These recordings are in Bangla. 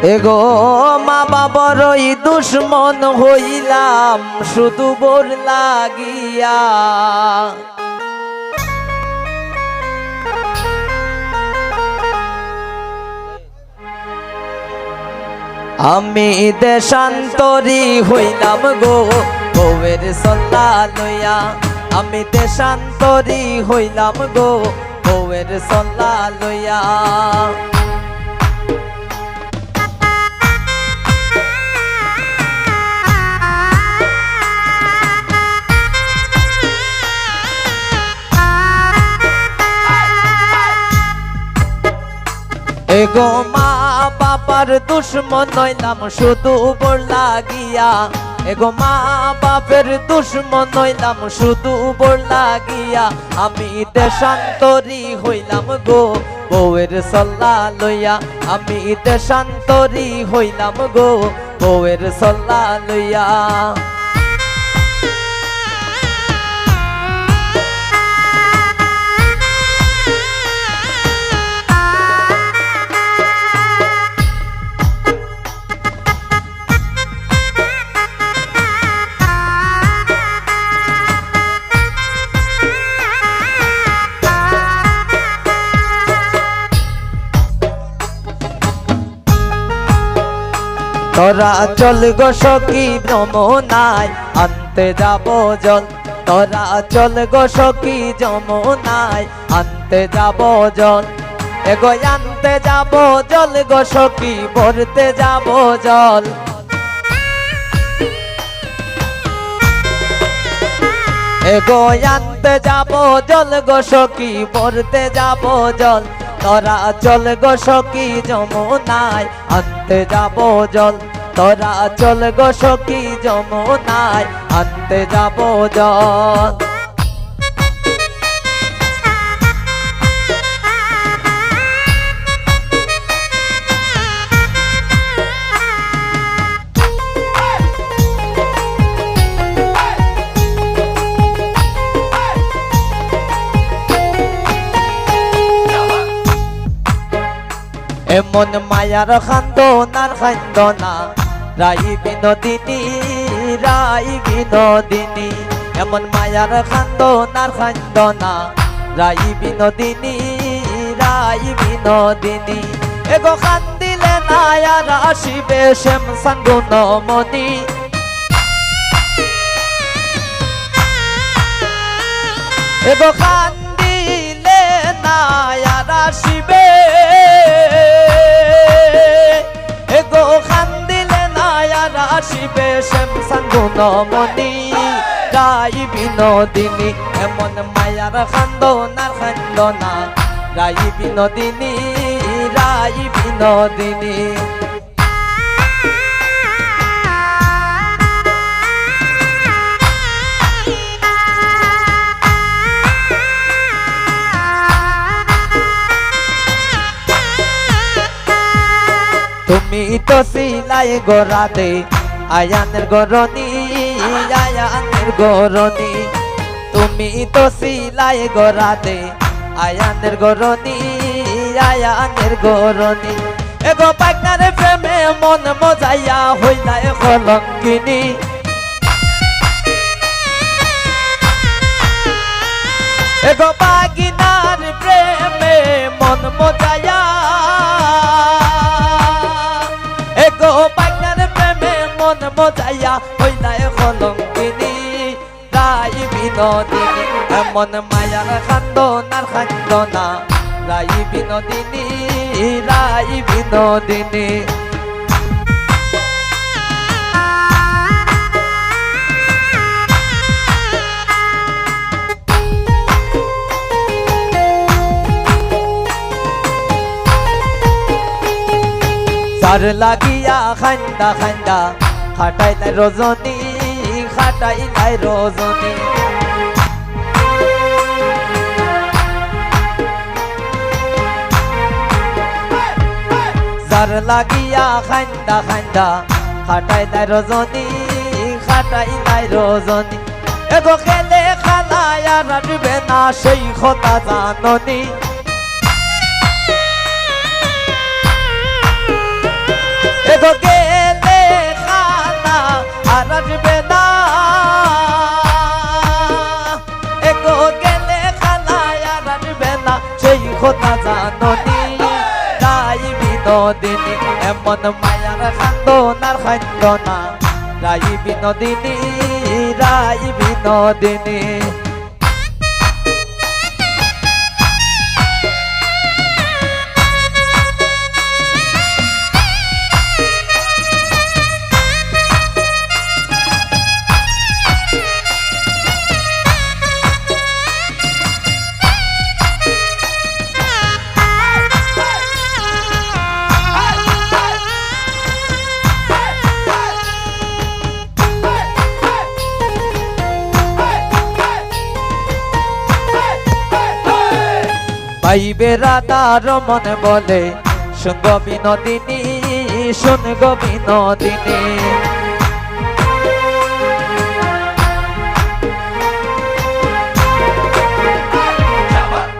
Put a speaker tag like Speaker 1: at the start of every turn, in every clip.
Speaker 1: এগো মা বাবারই দুশ্মন হইলাম শুধু বোর লাগিয়া। আমি দেশান্তরী হইলাম গো বউয়ের সল্লা লইয়া। আমি দেশান্তরী হইলাম গো বউয়ের সল্লা লইয়া। এগো মা বাবার দুশ্মন হইলাম শুধু বোর লাগিয়া। এগো মা বাপের দুশ্মন হইলাম শুধু বোর লাগিয়া। আমি দেশান্তরী হইলাম গো বউয়ের সল্লা লইয়া। আমি দেশান্তরী হইলাম গো বউয়ের সল্লা লইয়া। তোরা চল গো সখী যমুনায় আনতে যাব জল। তোরা চল গো সখী যমুনায় আনতে যাব জল। এগো আনতে যাব জল গো সখী ভরতে যাব জল। এগো আনতে যাব জল গো সখী ভরতে যাব জল। তোরা চল গো সখী যমুনায় আনতে যাব জল। তোরা চল গো সখী যমুনায় আনতে যাব জল। এমন মায়ার খান্দনার খান্দনা রাই বিনোদিনী রাই বিনোদিনী। এমন মায়ার খান্দনার খান্দনা রাই বিনোদিনী রাই বিনোদিনী। এগো কান্দিলে নায়ার আসিবে শ্যাম সাঙ্গুনমণি। এগো কান্দিলে নায়ার আসিবে। এগো কান্দিলে নায়ার আসিবে শ্যাম সাঙ্গুনমণি রাই বিনোদিনী। এমন মায়ার খান্দনার খান্দনা রাই বিনোদিনী রাই বিনোদিনী। তুমি তো সিলাই গোরাতে আয়ানের গরনি আয়ানের গরনি। তুমি তো সিলাই গোরাতে আয়ানের গরনি আয়ানের গরনি। এগো পাগনার প্রেমে মন মজাইয়া হইলাই কলঙ্কিনী। এগো পাগিনার প্রেমে মন মজাইয়া। এগো পাগনার প্রেমে মন মজাইয়া হইলাই কলঙ্কিনী রাই বিনোদিনী। এমন মায়ার খান্দনার খান্দনা রাই বিনোদিনী রাই বিনোদিনী। যার লাগিয়া খান্দা খান্দা খাটাইলাই রজনী খাটাইলাই রজনী। যার লাগিয়া খান্দা খান্দা খাটাইলাই রজনী খাটাইলাই রজনী। এগো খেলে খালায় আর আসবে না সেই কথা জাননি। এগো গেলে খানা আর আসবে না, এগো গেলে খানা আর আসবে না, সেই কথা জাননি রাই বিনোদিনী, এমন মায়ার খান্দনার খান্দনা রাই বিনোদিনী, রাই বিনোদিনী। পাইবে রাধার মন বলে শুনগ বিনোদিনী, শুনগ বিনোদিনী।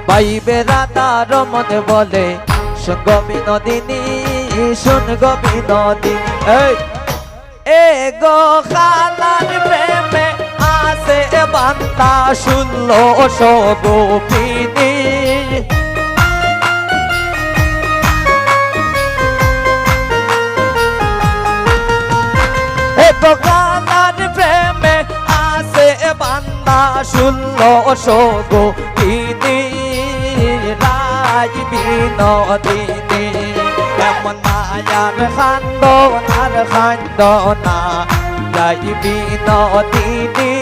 Speaker 1: পাইবে রাধার মন বলে শুনগ বিনোদিনী, শুনগ বিনোদিনী। এগো খালার প্রেমে আসে বান্দা 1600 গোপিনী, এগো খালার প্রেমে আসে বান্দা 1600 গোপিনী, রাই বিনোদিনী, এমন মায়ার খান্দনার খান্দনা রাই বিনোদিনী,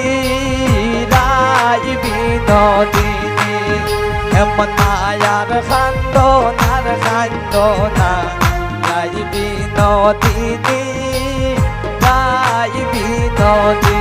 Speaker 1: রাই বিনোদিনী, এমন মায়ার খান্দনার খান্দনা রাই বিনোদিনী, রাই বিনোদিনী।